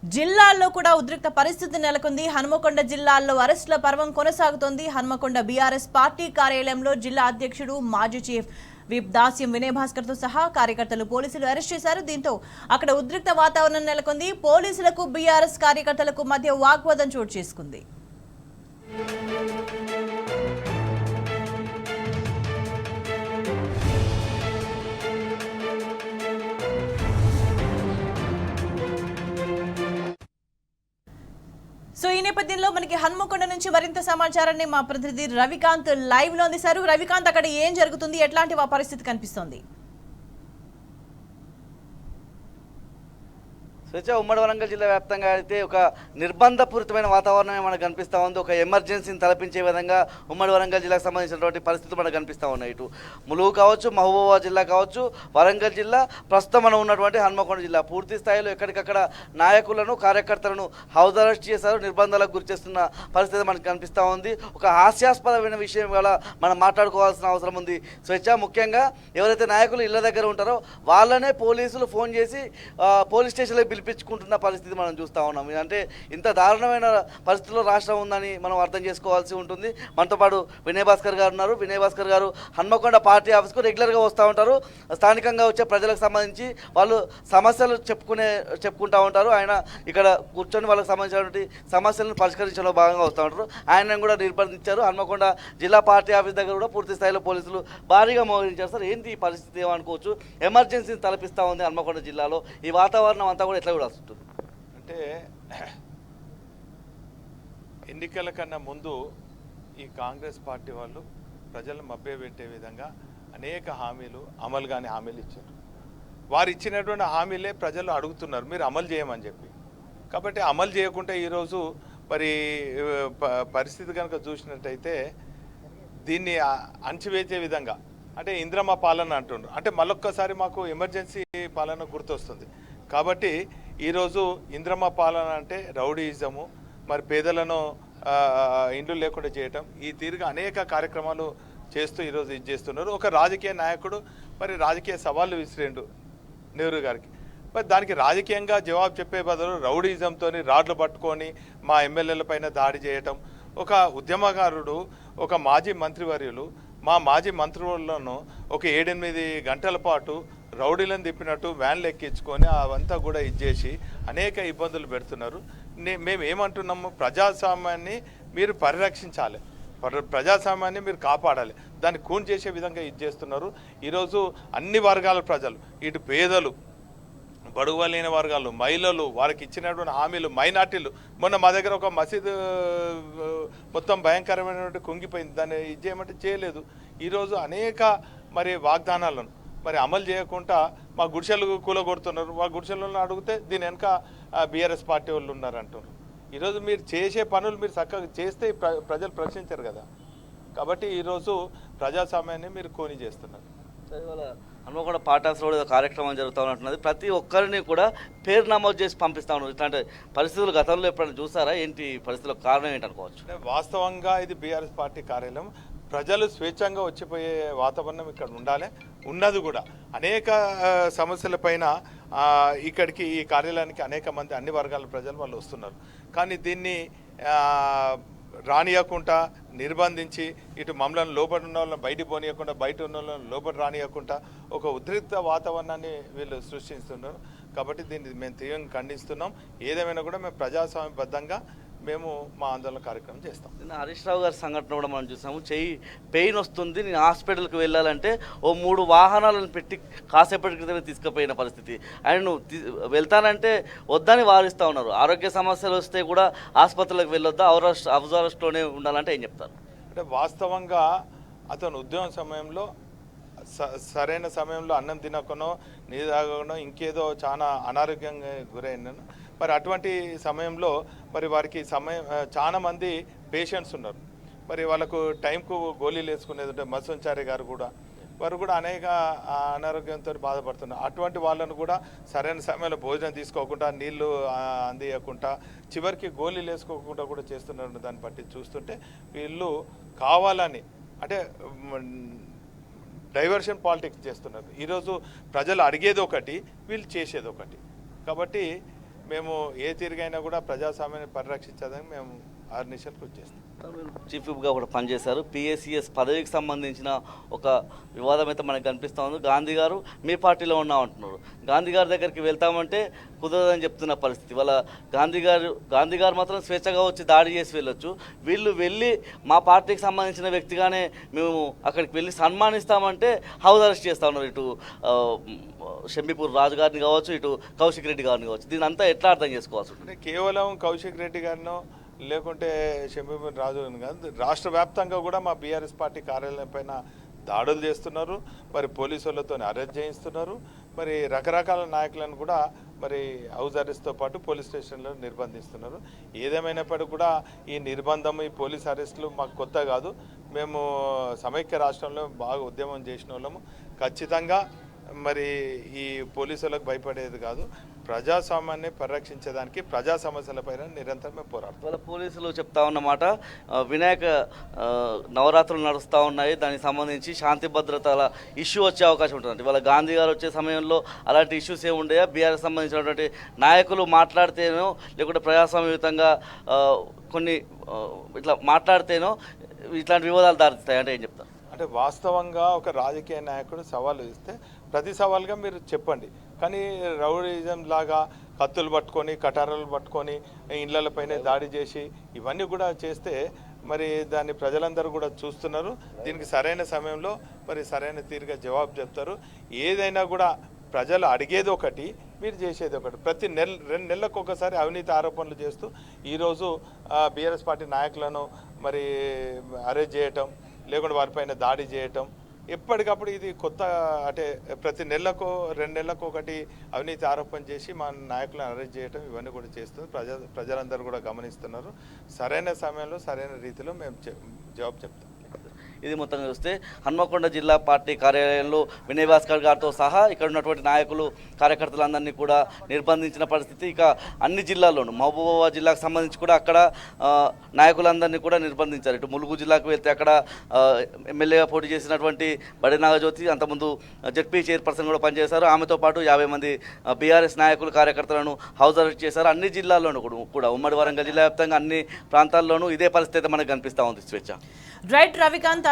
జిల్లాల్లో కూడా ఉద్రిక్త పరిస్థితి నెలకొంది. హన్మకొండ జిల్లాల్లో అరెస్టుల పర్వం కొనసాగుతోంది. హన్మకొండ బీఆర్ఎస్ పార్టీ కార్యాలయంలో జిల్లా అధ్యక్షుడు మాజీ చీఫ్ విప్ దాస్యం వినయ్ భాస్కర్ తో సహా కార్యకర్తలు పోలీసులు అరెస్ట్ చేశారు. దీంతో అక్కడ ఉద్రిక్త వాతావరణం నెలకొంది. పోలీసులకు బీఆర్ఎస్ కార్యకర్తలకు మధ్య వాగ్వాదం చోటు చేసుకుంది. సో ఈ నేపథ్యంలో మనకి హన్మకొండ నుంచి మరింత సమాచారాన్ని మా ప్రతినిధి రవికాంత్ లైవ్ లో అందిస్తారు. రవికాంత్, అక్కడ ఏం జరుగుతుంది, ఎట్లాంటి పరిస్థితి కనిపిస్తోంది? ఉమ్మడి వరంగల్ జిల్లా వ్యాప్తంగా అయితే ఒక నిర్బంధపూరితమైన వాతావరణమే మనకు కనిపిస్తూ ఉంది. ఒక ఎమర్జెన్సీని తలపించే విధంగా ఉమ్మడి వరంగల్ జిల్లాకు సంబంధించినటువంటి పరిస్థితులు మనకు కనిపిస్తూ ఉన్నాయి. ఇటు ములుగు కావచ్చు, మహబూబాబాద్ జిల్లా కావచ్చు, వరంగల్ జిల్లా, ప్రస్తుతం మనం ఉన్నటువంటి హన్మకొండ జిల్లా పూర్తి స్థాయిలో ఎక్కడికక్కడ నాయకులను, కార్యకర్తలను హౌస్ అరెస్ట్ చేశారు, నిర్బంధాలకు గురి చేస్తున్న పరిస్థితి మనకు కనిపిస్తూ ఉంది. ఒక హాస్యాస్పదమైన విషయం వల్ల మనం మాట్లాడుకోవాల్సిన అవసరం ఉంది. ముఖ్యంగా ఎవరైతే నాయకులు ఇళ్ల దగ్గర ఉంటారో వాళ్ళనే పోలీసులు ఫోన్ చేసి పోలీస్ స్టేషన్లో పిలిపించుకుంటున్న పరిస్థితి మనం చూస్తూ ఉన్నాం. అంటే ఇంత దారుణమైన పరిస్థితుల్లో రాష్ట్రం ఉందని మనం అర్థం చేసుకోవాల్సి ఉంటుంది. మనతో పాటు వినయ్ భాస్కర్ గారు ఉన్నారు. వినయ్ భాస్కర్ గారు హన్మకొండ పార్టీ ఆఫీస్కు రెగ్యులర్గా వస్తూ ఉంటారు. స్థానికంగా వచ్చే ప్రజలకు సంబంధించి వాళ్ళు సమస్యలు చెప్పుకుంటూ ఉంటారు. ఆయన ఇక్కడ కూర్చొని వాళ్ళకి సంబంధించినటువంటి సమస్యలను పరిష్కరించడంలో భాగంగా వస్తూ ఉంటారు. ఆయన కూడా నిర్బంధించారు. హన్మకొండ జిల్లా పార్టీ ఆఫీస్ దగ్గర కూడా పూర్తి స్థాయిలో పోలీసులు భారీగా మోహరించారు. సార్, ఏంటి ఈ పరిస్థితి ఏమనుకోవచ్చు? ఎమర్జెన్సీని తలపిస్తూ ఉంది హన్మకొండ జిల్లాలో. ఈ వాతావరణం అంతా కూడా ఎట్లా కూడా వస్తుంది అంటే ఎన్నికల కన్నా ముందు ఈ కాంగ్రెస్ పార్టీ వాళ్ళు ప్రజలను మభ్యపెట్టే విధంగా అనేక హామీలు అమలు కాని హామీలు ఇచ్చారు. వారు ఇచ్చినటువంటి హామీలే ప్రజలు అడుగుతున్నారు మీరు అమలు చేయమని చెప్పి. కాబట్టి అమలు చేయకుండా ఈరోజు మరి పరిస్థితి కనుక చూసినట్టయితే దీన్ని అణచివేసే విధంగా అంటే ఇంద్రమ్మ పాలన అంటున్నారు. అంటే మళ్ళొక్కసారి మాకు ఎమర్జెన్సీ పాలన గుర్తొస్తుంది. కాబట్టి ఈరోజు ఇంద్రమ్మ పాలన అంటే రౌడీయిజము, మరి పేదలను ఇండ్లు లేకుండా చేయటం, ఈ తీరుగా అనేక కార్యక్రమాలు చేస్తూ ఈరోజు ఇది చేస్తున్నారు. ఒక రాజకీయ నాయకుడు మరి రాజకీయ సవాళ్ళు విసిరేండు నెహ్రూ గారికి. మరి దానికి రాజకీయంగా జవాబు చెప్పే బదులు రౌడీయిజంతో రాడ్లు పట్టుకొని మా ఎమ్మెల్యేల పైన దాడి చేయటం. ఒక ఉద్యమకారుడు, ఒక మాజీ మంత్రివర్యులు మా మాజీ మంత్రులను ఒక 7-8 గంటల పాటు రౌడీలను తిప్పినట్టు వ్యాన్లు ఎక్కించుకొని అవంతా కూడా ఇచ్చేసి అనేక ఇబ్బందులు పెడుతున్నారు. మేము ఏమంటున్నాము, ప్రజాస్వామ్యాన్ని మీరు పరిరక్షించాలి, ప్రజాస్వామ్యాన్ని మీరు కాపాడాలి, దాన్ని కూన్ చేసే విధంగా ఇది చేస్తున్నారు. ఈరోజు అన్ని వర్గాల ప్రజలు, ఇటు పేదలు, బడుగు లేని వర్గాలు, మహిళలు, వారికి ఇచ్చినటువంటి హామీలు, మైనార్టీలు. మొన్న మా దగ్గర ఒక మసీదు మొత్తం భయంకరమైనటువంటి కుంగిపోయింది, దాన్ని ఇది చేయమంటే చేయలేదు. ఈరోజు అనేక మరి వాగ్దానాలను మరి అమలు చేయకుండా మా గుడిసెలు కూలగొడుతున్నారు. మా గుడిసెలను అడిగితే దీని వెనక బీఆర్ఎస్ పార్టీ వాళ్ళు ఉన్నారంటున్నారు. ఈరోజు మీరు చేసే పనులు మీరు చక్కగా చేస్తే ప్రజలు ప్రశ్నించారు కదా. కాబట్టి ఈరోజు ప్రజాస్వామ్యాన్ని మీరు కోని చేస్తున్నారు. హన్మకొండ పార్టీ ఆఫీస్లో కూడా కార్యక్రమం జరుగుతూ ఉంటున్నది. ప్రతి ఒక్కరిని కూడా పేరు నమోదు చేసి పంపిస్తూ ఉన్నారు. ఇట్లాంటి పరిస్థితులు గతంలో ఎప్పుడైనా చూసారా? ఏంటి పరిస్థితులకు కారణం ఏంటనుకోవచ్చు? వాస్తవంగా ఇది బీఆర్ఎస్ పార్టీ కార్యాలయం. ప్రజలు స్వేచ్ఛంగా వచ్చిపోయే వాతావరణం ఇక్కడ ఉండాలి, ఉన్నది కూడా. అనేక సమస్యలపైన ఇక్కడికి ఈ కార్యాలయానికి అనేక మంది అన్ని వర్గాల ప్రజలు వాళ్ళు వస్తున్నారు. కానీ దీన్ని రానియకుండా నిర్బంధించి ఇటు మమ్మల్ని లోపల ఉన్న వాళ్ళని బయటికి పోనీయకుండా, బయట ఉన్న వాళ్ళని లోపల రానియకుండా ఒక ఉద్రిక్త వాతావరణాన్ని వీళ్ళు సృష్టిస్తున్నారు. కాబట్టి దీన్ని మేము తీవ్రంగా ఖండిస్తున్నాం. ఏదేమైనా కూడా మేము ప్రజాస్వామ్యబద్ధంగా మేము మా ఆందోళన కార్యక్రమం చేస్తాం. నిన్న హరీష్ రావు గారి సంఘటన కూడా మనం చూసాము. పెయిన్ వస్తుంది, నేను హాస్పిటల్కి వెళ్ళాలంటే 3 వాహనాలను పెట్టి కాసేపటి క్రితమే తీసుకుపోయిన పరిస్థితి. ఆయన వెళ్తానంటే వద్దని వారిస్తూ ఉన్నారు. ఆరోగ్య సమస్యలు వస్తే కూడా ఆసుపత్రులకు వెళ్ళొద్దా, హౌస్ అరెస్ట్లోనే ఉండాలంటే ఏం చెప్తారు? అంటే వాస్తవంగా అతను ఉద్యమ సమయంలో సరైన సమయంలో అన్నం తినకనో, నీరు తాగకనో, ఇంకేదో చాలా అనారోగ్యంగా గురైనాను. మరి అటువంటి సమయంలో మరి వారికి చాలా మంది పేషెంట్స్ ఉన్నారు. మరి వాళ్ళకు టైంకు గోళీలు వేసుకునేది ఉంటే మత్స్యంచారి గారు కూడా వారు కూడా అనేక అనారోగ్యంతో బాధపడుతున్నారు. అటువంటి వాళ్ళను కూడా సరైన సమయంలో భోజనం తీసుకోకుండా, నీళ్లు అందియకుండా, చివరికి గోళీలు వేసుకోకుండా కూడా చేస్తున్నారు. దాన్ని బట్టి చూస్తుంటే వీళ్ళు కావాలని అంటే డైవర్షన్ పాలిటిక్స్ చేస్తున్నారు. ఈరోజు ప్రజలు అడిగేది ఒకటి, వీళ్ళు చేసేది ఒకటి. కాబట్టి మేము ఏ తీరుగైనా కూడా ప్రజాస్వామ్యాన్ని పరిరక్షించడానికి మేము ఆర్నిషలు కృషి చేస్తాం. చీఫ్ విప్గా కూడా పనిచేశారు. పిఎస్సిఎస్ పదవికి సంబంధించిన ఒక వివాదం అయితే మనకు కనిపిస్తూ ఉంది. గాంధీ గారు మీ పార్టీలో ఉన్నామంటున్నారు. గాంధీ గారి దగ్గరికి వెళ్తామంటే కుదరదని చెప్తున్న పరిస్థితి. వాళ్ళ గాంధీ గారు మాత్రం స్వేచ్ఛగా వచ్చి దాడి చేసి వెళ్ళొచ్చు. వీళ్ళు వెళ్ళి మా పార్టీకి సంబంధించిన వ్యక్తిగానే మేము అక్కడికి వెళ్ళి సన్మానిస్తామంటే హౌస్ అరెస్ట్ చేస్తూ ఉన్నారు. ఇటు షంబీపూర్ రాజు గారిని కావచ్చు, ఇటు కౌశిక్ రెడ్డి గారిని కావచ్చు. దీని అంతా ఎట్లా అర్థం చేసుకోవాల్సి ఉంటుంది? అంటే కేవలం కౌశిక్ రెడ్డి గారినో లేకుంటే షంబీపూర్ రాజు కాదు, రాష్ట్ర వ్యాప్తంగా కూడా మా బీఆర్ఎస్ పార్టీ కార్యాలయం పైన దాడులు చేస్తున్నారు. మరి పోలీసు వాళ్ళతో అరెస్ట్ చేయిస్తున్నారు. మరి రకరకాల నాయకులను కూడా మరి హౌస్ అరెస్ట్తో పాటు పోలీస్ స్టేషన్లో నిర్బంధిస్తున్నారు. ఏదేమైనప్పటికీ కూడా ఈ నిర్బంధం, ఈ పోలీస్ అరెస్టులు మాకు కొత్త కాదు. మేము సమైక్య రాష్ట్రంలో బాగా ఉద్యమం చేసిన వాళ్ళము. ఖచ్చితంగా మరి ఈ పోలీసులకు భయపడేది కాదు. ప్రజాస్వామ్యాన్ని పరిరక్షించడానికి ప్రజా సమస్యలపైన నిరంతరం మేము పోరాడుతాం. వాళ్ళ పోలీసులు చెప్తా ఉన్నమాట, వినాయక నవరాత్రులు నడుస్తూ ఉన్నాయి, దానికి సంబంధించి శాంతి భద్రతల ఇష్యూ వచ్చే అవకాశం ఉంటుంది. వాళ్ళ గాంధీ గారు వచ్చే సమయంలో అలాంటి ఇష్యూస్ ఏమి ఉండయా? బీఆర్ఎస్ సంబంధించినటువంటి నాయకులు మాట్లాడితేనో లేకుంటే ప్రజాస్వామ్యయుతంగా కొన్ని ఇట్లా మాట్లాడితేనో ఇట్లాంటి వివాదాలు దారిస్తాయి అంటే ఏం చెప్తారు? అంటే వాస్తవంగా ఒక రాజకీయ నాయకుడు సవాలు ఇస్తే ప్రతి సవాల్గా మీరు చెప్పండి. కానీ రౌడీజం లాగా కత్తులు పట్టుకొని కటారాలు పట్టుకొని ఇళ్లపైన దాడి చేసి ఇవన్నీ కూడా చేస్తే మరి దాన్ని ప్రజలందరూ కూడా చూస్తున్నారు. దీనికి సరైన సమయంలో మరి సరైన తీరుగా జవాబు చెప్తారు. ఏదైనా కూడా ప్రజలు అడిగేది ఒకటి, మీరు చేసేది ఒకటి. ప్రతి 2 నెలలకు ఒకసారి అవినీతి ఆరోపణలు చేస్తూ ఈరోజు బీఆర్ఎస్ పార్టీ నాయకులను మరి అరెస్ట్ చేయటం, లేకుంటే వారిపైన దాడి చేయటం ఎప్పటికప్పుడు ఇది కొత్త. అంటే ప్రతి 2 నెలలకు ఒకటి అవినీతి ఆరోపణ చేసి మా నాయకులను అరెస్ట్ చేయటం ఇవన్నీ కూడా చేస్తుంది. ప్రజలందరూ కూడా గమనిస్తున్నారు. సరైన సమయంలో సరైన రీతిలో మేము జవాబు చెప్తాం. ఇది మొత్తంగా చూస్తే హన్మకొండ జిల్లా పార్టీ కార్యాలయంలో వినయ్ భాస్కర్ గారితో సహా ఇక్కడ ఉన్నటువంటి నాయకులు కార్యకర్తలందరినీ కూడా నిర్బంధించిన పరిస్థితి. ఇక అన్ని జిల్లాల్లోనూ మహబూబాబాద్ జిల్లాకు సంబంధించి కూడా అక్కడ నాయకులందరినీ కూడా నిర్బంధించారు. ఇటు ములుగు జిల్లాకు వెళ్తే అక్కడ ఎమ్మెల్యేగా పోటీ చేసినటువంటి బడి నాగజ్యోతి, అంతకుముందు జెడ్పీ చైర్పర్సన్ కూడా పనిచేశారు. ఆమెతో పాటు 50 మంది బీఆర్ఎస్ నాయకులు కార్యకర్తలను హౌస్ అరెస్ట్ చేశారు. అన్ని జిల్లాల్లోనూ కూడా ఉమ్మడి వరంగల్ జిల్లా వ్యాప్తంగా అన్ని ప్రాంతాల్లోనూ ఇదే పరిస్థితి మనకు కనిపిస్తూ ఉంది. స్వేచ్ఛ రైట్ రవికాంత్,